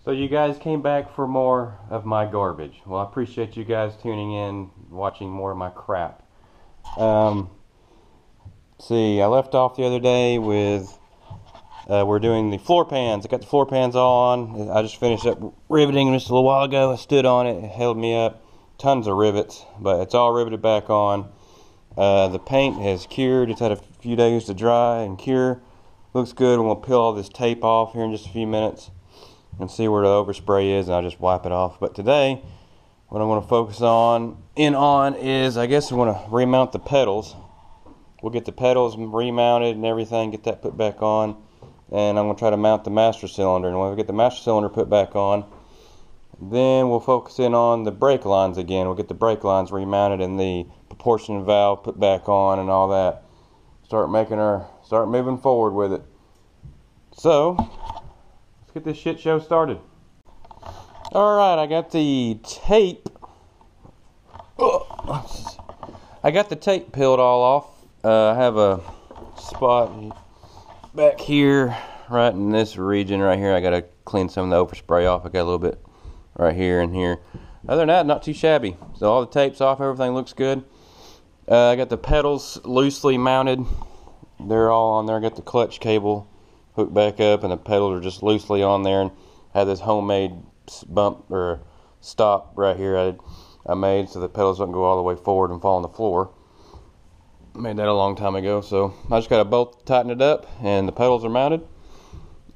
So you guys came back for more of my garbage. Well, I appreciate you guys tuning in, watching more of my crap. See, I left off the other day with we're doing the floor pans. I got the floor pans all on. I just finished up riveting just a little while ago. I stood on it. It held me up. Tons of rivets, but it's all riveted back on. The paint has cured. It's had a few days to dry and cure. Looks good. We'll peel all this tape off here in just a few minutes and see where the overspray is, and I'll just wipe it off. But today, what I want to focus on is, I guess I want to remount the pedals. We'll get the pedals remounted and everything, get that put back on, and I'm going to try to mount the master cylinder. And when we get the master cylinder put back on, then we'll focus in on the brake lines again. We'll get the brake lines remounted and the proportion valve put back on and all that. Start moving forward with it. So, let's get this shit show started. Alright, I got the tape. I got the tape peeled all off. I have a spot back here, right in this region right here. I got to clean some of the overspray off. I got a little bit right here and here. Other than that, not too shabby. So all the tape's off, everything looks good. I got the pedals loosely mounted. They're all on there. I got the clutch cable hooked back up, and the pedals are just loosely on there. And I have this homemade bump or stop right here I made so the pedals don't go all the way forward and fall on the floor. Made that a long time ago, so I just got to bolt tighten it up, and the pedals are mounted.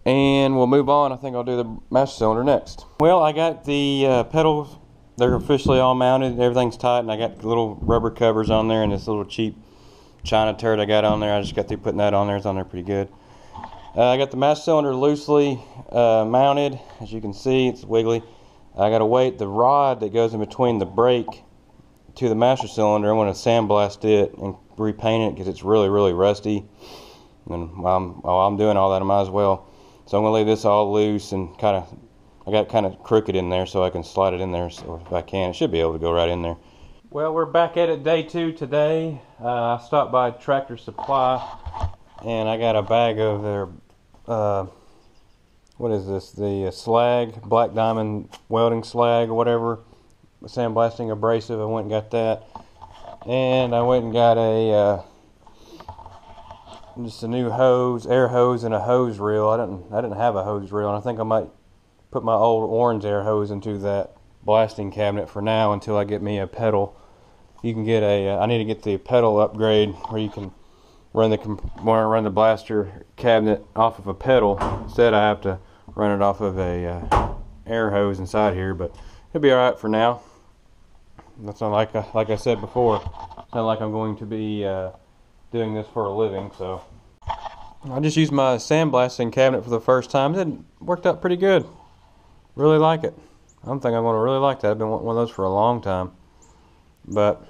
And we'll move on. I think I'll do the master cylinder next. Well, I got the pedals. They're officially all mounted. Everything's tight, and I got the little rubber covers on there and this little cheap China turd I got on there. I just got through putting that on there. It's on there pretty good. I got the master cylinder loosely mounted. As you can see, it's wiggly. I got to wait the rod that goes in between the brake to the master cylinder. I want to sandblast it and repaint it because it's really, really rusty. And while I'm doing all that, I might as well. So I'm going to leave this all loose and I got it kind of crooked in there so I can slide it in there. So if I can, it should be able to go right in there. Well, we're back at it day 2 today. I stopped by Tractor Supply and I got a bag of their, what is this? The slag, black diamond welding slag or whatever. Sandblasting abrasive. I went and got that. And I went and got just a new hose, air hose, and a hose reel. I didn't have a hose reel, and I think I might put my old orange air hose into that blasting cabinet for now until I get me a pedal. You can get I need to get the pedal upgrade where you can run the blaster cabinet off of a pedal. Instead, I have to run it off of a air hose inside here, but it'll be all right for now. That's not like I said before. It's not like I'm going to be doing this for a living, so I just used my sandblasting cabinet for the first time. It worked out pretty good. Really like it. I don't think I'm going to really like that. I've been wanting one of those for a long time. But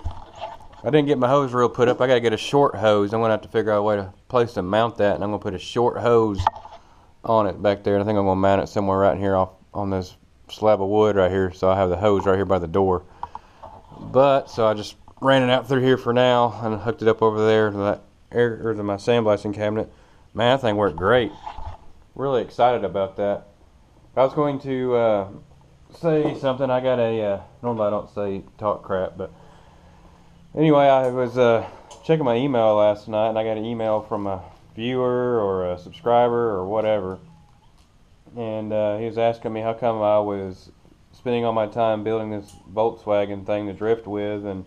I didn't get my hose reel put up. I got to get a short hose. I'm going to have to figure out a way to place and mount that, and I'm going to put a short hose on it back there. And I think I'm going to mount it somewhere right here off on this slab of wood right here, so I have the hose right here by the door. But so I just ran it out through here for now and hooked it up over there to that to my sandblasting cabinet. Man, that thing worked great. Really excited about that. I was going to say something. I got normally I don't talk crap, but anyway, I was checking my email last night, and I got an email from a viewer or a subscriber or whatever, and he was asking me how come I was spending all my time building this Volkswagen thing to drift with, and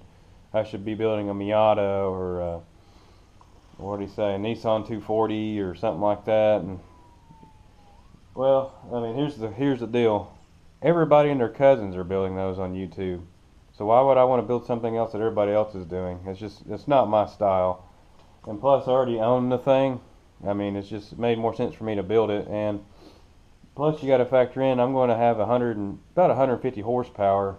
I should be building a Miata or what did he say, a Nissan 240 or something like that. And well, I mean, here's the deal. Everybody and their cousins are building those on YouTube. So why would I want to build something else that everybody else is doing? It's not my style. And plus, I already own the thing. I mean, it made more sense for me to build it. And plus, you got to factor in, I'm going to have about 150 horsepower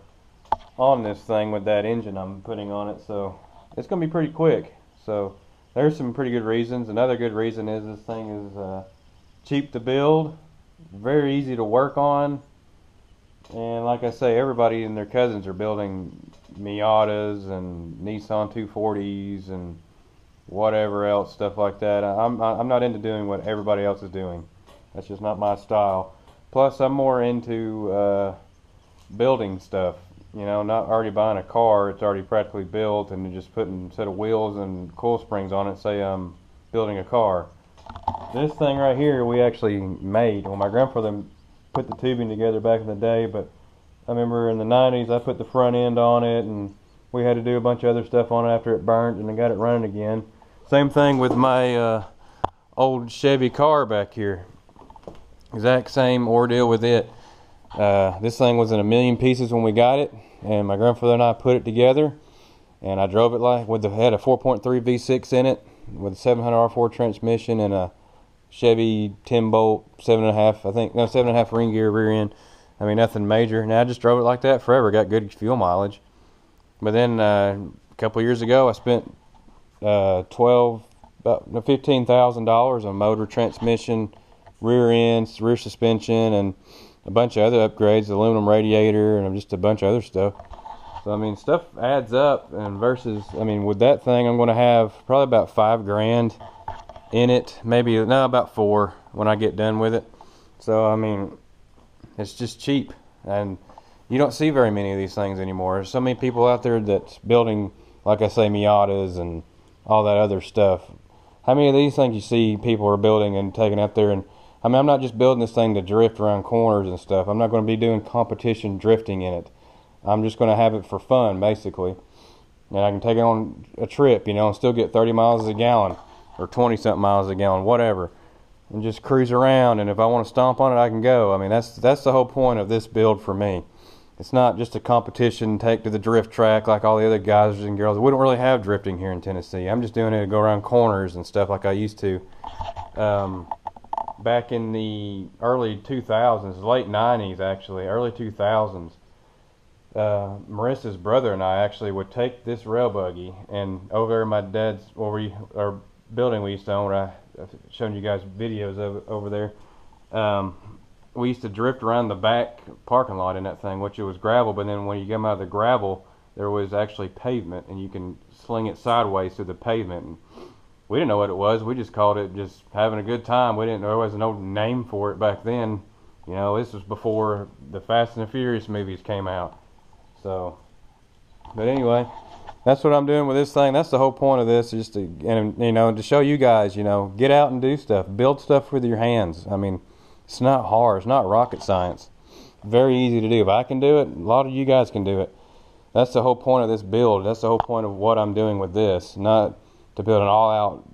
on this thing with that engine I'm putting on it. So it's going to be pretty quick. So there's some pretty good reasons. Another good reason is this thing is cheap to build, very easy to work on. And like I say, everybody and their cousins are building Miatas and Nissan 240s and whatever else, stuff like that. I'm not into doing what everybody else is doing. That's just not my style. Plus, I'm more into building stuff. You know, not already buying a car, it's already practically built, and just putting a set of wheels and coil springs on it, say I'm building a car. This thing right here we actually made. Well, my grandfather put the tubing together back in the day, but I remember in the 90s I put the front end on it, and we had to do a bunch of other stuff on it after it burnt, and I got it running again. Same thing with my old Chevy car back here. Exact same ordeal with it. This thing was in a million pieces when we got it, and my grandfather and I put it together, and I drove it like had a 4.3 V6 in it with a 700 R4 transmission and a Chevy 10 bolt 7.5 ring gear rear end. I mean, nothing major. And I just drove it like that forever. Got good fuel mileage. But then a couple years ago, I spent about $15,000 on motor, transmission, rear ends, rear suspension, and a bunch of other upgrades, aluminum radiator, and just a bunch of other stuff. So I mean, stuff adds up, and versus, I mean, with that thing, I'm going to have probably about $5,000 in it, maybe about 4 when I get done with it. So I mean, it's just cheap, and you don't see very many of these things anymore. There's so many people out there that's building, like I say, Miatas and all that other stuff. How many of these things you see people are building and taking out there? And I mean, I'm not just building this thing to drift around corners and stuff. I'm not going to be doing competition drifting in it. I'm just going to have it for fun, basically. And I can take it on a trip, you know, and still get 30 miles a gallon or 20-something miles a gallon, whatever, and just cruise around. And if I want to stomp on it, I can go. I mean, that's the whole point of this build for me. It's not just a competition, take to the drift track like all the other guys and girls. We don't really have drifting here in Tennessee. I'm just doing it to go around corners and stuff like I used to. Back in the early 2000s, late 90s actually, early 2000s, Marissa's brother and I actually would take this rail buggy, and over there in my dad's, our building we used to own, where I've shown you guys videos of it over there, we used to drift around the back parking lot in that thing, which it was gravel, but then when you come out of the gravel, there was actually pavement, and you can sling it sideways through the pavement. And we didn't know what it was. We just called it just having a good time. We didn't know there was no name for it back then. You know, this was before the Fast and the Furious movies came out. So, but anyway, that's what I'm doing with this thing. That's the whole point of this, is just to, and, you know, to show you guys, you know, get out and do stuff. Build stuff with your hands. I mean, it's not hard. It's not rocket science. Very easy to do. If I can do it, a lot of you guys can do it. That's the whole point of this build. That's the whole point of what I'm doing with this. Not to build an all-out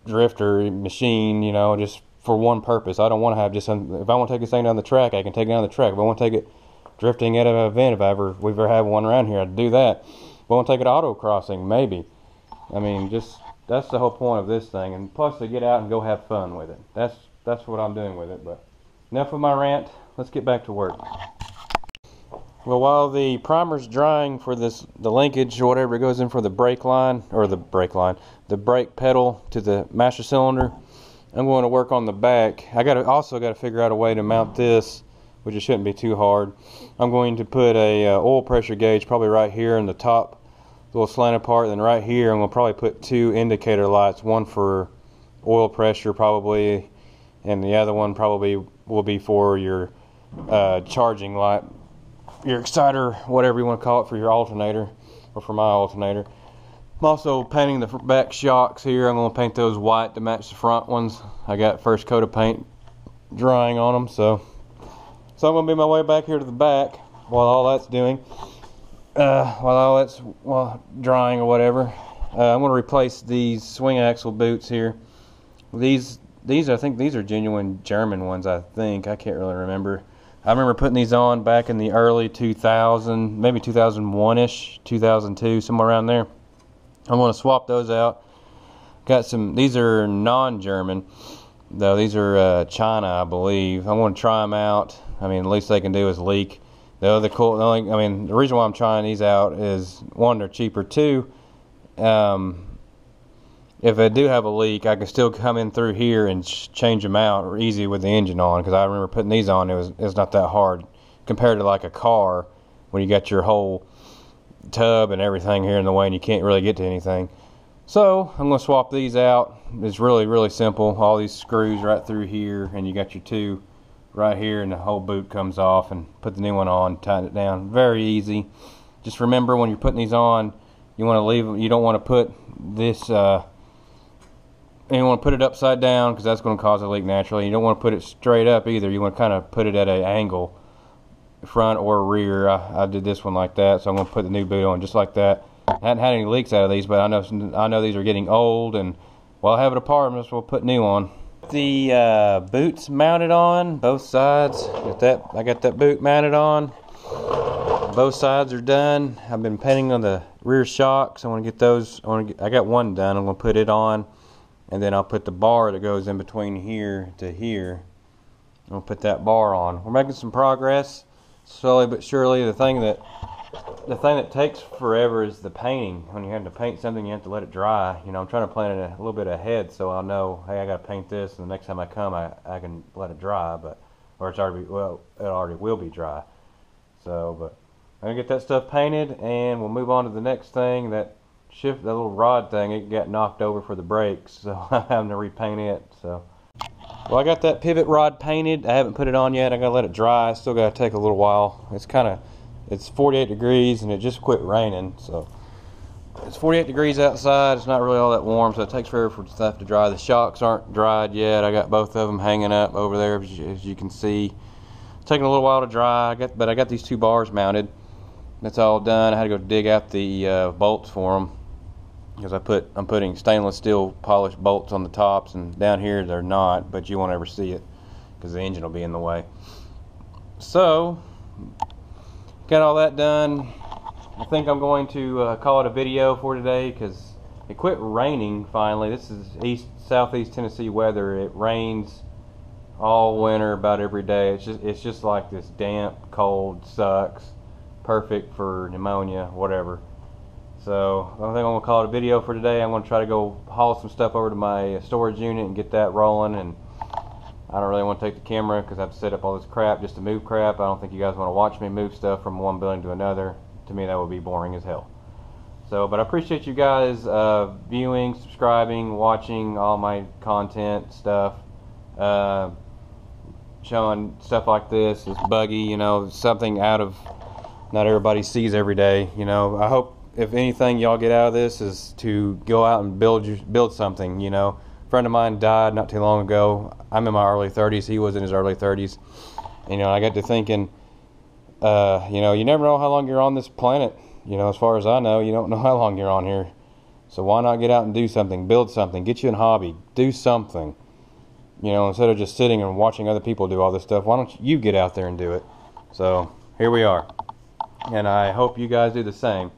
drifter machine, you know, just for one purpose. I don't want to have just if I want to take this thing down the track, I can take it down the track. If I want to take it drifting at an event, if we've ever had one around here, I'd do that. If I want to take it autocrossing, maybe. I mean, just that's the whole point of this thing. And plus, to get out and go have fun with it. That's what I'm doing with it. But enough of my rant. Let's get back to work. Well, while the primer's drying for the linkage or whatever it goes in for the brake line, the brake pedal to the master cylinder, I'm going to work on the back. I also got to figure out a way to mount this, which it shouldn't be too hard. I'm going to put a oil pressure gauge probably right here in the top little slanted part, and then right here I'm going to probably put 2 indicator lights, one for oil pressure probably, and the other one probably will be for your charging light, your exciter, whatever you want to call it, for your alternator, or for my alternator. I'm also painting the back shocks here. I'm going to paint those white to match the front ones. I got first coat of paint drying on them, so I'm going to be my way back here to the back while all that's doing, drying or whatever. I'm going to replace these swing axle boots here. I think these are genuine German ones, I think. I can't really remember. I remember putting these on back in the early 2000, maybe 2001-ish, 2002, somewhere around there. I'm going to swap those out. These are non-German, though. These are China, I believe. I want to try them out. I mean, the least they can do is leak. The reason why I'm trying these out is, one, they're cheaper. 2, if I do have a leak, I can still come in through here and change them out easy with the engine on, because I remember putting these on, it's not that hard compared to like a car when you got your whole tub and everything here in the way and you can't really get to anything. So I'm going to swap these out. It's really, really simple. All these screws right through here, and you got your 2 right here, and the whole boot comes off, and put the new one on, tighten it down. Very easy. Just remember, when you're putting these on, you want to leave them. You don't want to put this. You want to put it upside down, because that's going to cause a leak naturally. You don't want to put it straight up either. You want to kind of put it at an angle, front or rear. I did this one like that, so I'm going to put the new boot on just like that. I hadn't had any leaks out of these, but I know these are getting old, and while I have it apart, I'm just going to put new on. The boots mounted on both sides. I got that boot mounted on. Both sides are done. I've been painting on the rear shocks. I want to get those. I got one done. I'm going to put it on, and then I'll put the bar that goes in between here to here. I'm going to put that bar on. We're making some progress, slowly but surely. The thing that takes forever is the painting. When you have to paint something, you have to let it dry. You know, I'm trying to plan it a little bit ahead, so I'll know, hey, I got to paint this, and the next time I come, I can let it dry. Or it already will be dry. So, but I'm gonna get that stuff painted, and we'll move on to the next thing. That little rod thing, it got knocked over for the brakes, so I'm having to repaint it. So, well, I got that pivot rod painted. I haven't put it on yet. I gotta let it dry. It's still gotta take a little while. It's 48 degrees, and it just quit raining, so it's 48 degrees outside. It's not really all that warm, so it takes forever for stuff to dry. The shocks aren't dried yet. I got both of them hanging up over there, as you can see. It's taking a little while to dry, but I got these two bars mounted. That's all done. I had to go dig out the bolts for them, because I'm putting stainless steel polished bolts on the tops, and down here they're not, but you won't ever see it because the engine will be in the way. So, got all that done. I think I'm going to call it a video for today, because it quit raining finally. This is southeast Tennessee weather. It rains all winter, about every day. It's just like this damp, cold, sucks. Perfect for pneumonia, whatever. So I think I'm gonna call it a video for today. I'm gonna try to go haul some stuff over to my storage unit and get that rolling. And I don't really want to take the camera, because I have to set up all this crap just to move crap. I don't think you guys want to watch me move stuff from one building to another. To me, that would be boring as hell. So, but I appreciate you guys viewing, subscribing, watching all my content stuff. Showing stuff like this buggy, you know, something out of not everybody sees every day. You know, I hope, if anything y'all get out of this, is to go out and build something. You know, a friend of mine died not too long ago. I'm in my early 30s. He was in his early 30s. You know, I got to thinking, you know, you never know how long you're on this planet. You know, as far as I know, you don't know how long you're on here. So why not get out and do something, build something, get you a hobby, do something. You know, instead of just sitting and watching other people do all this stuff, why don't you get out there and do it? So here we are. And I hope you guys do the same.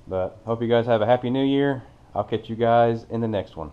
But hope you guys have a happy new year. I'll catch you guys in the next one.